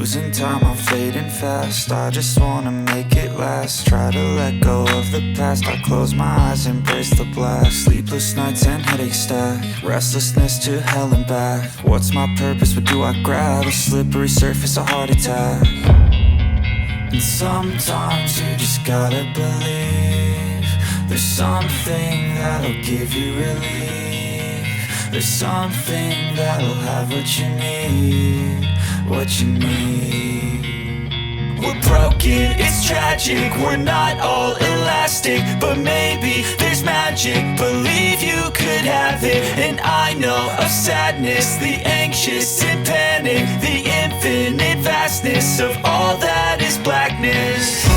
losing time, I'm fading fast. I just wanna make it last. Try to let go of the past. I close my eyes, embrace the blast. Sleepless nights and headaches stack. Restlessness to hell and back. What's my purpose, what do I grab? A slippery surface, a heart attack. And sometimes you just gotta believe there's something that'll give you relief. There's something that'll have what you need, what you need. We're broken, it's tragic, we're not all elastic, but maybe there's magic. Believe you could have it, and I know of sadness, the anxious and panic, the infinite vastness of all that is blackness.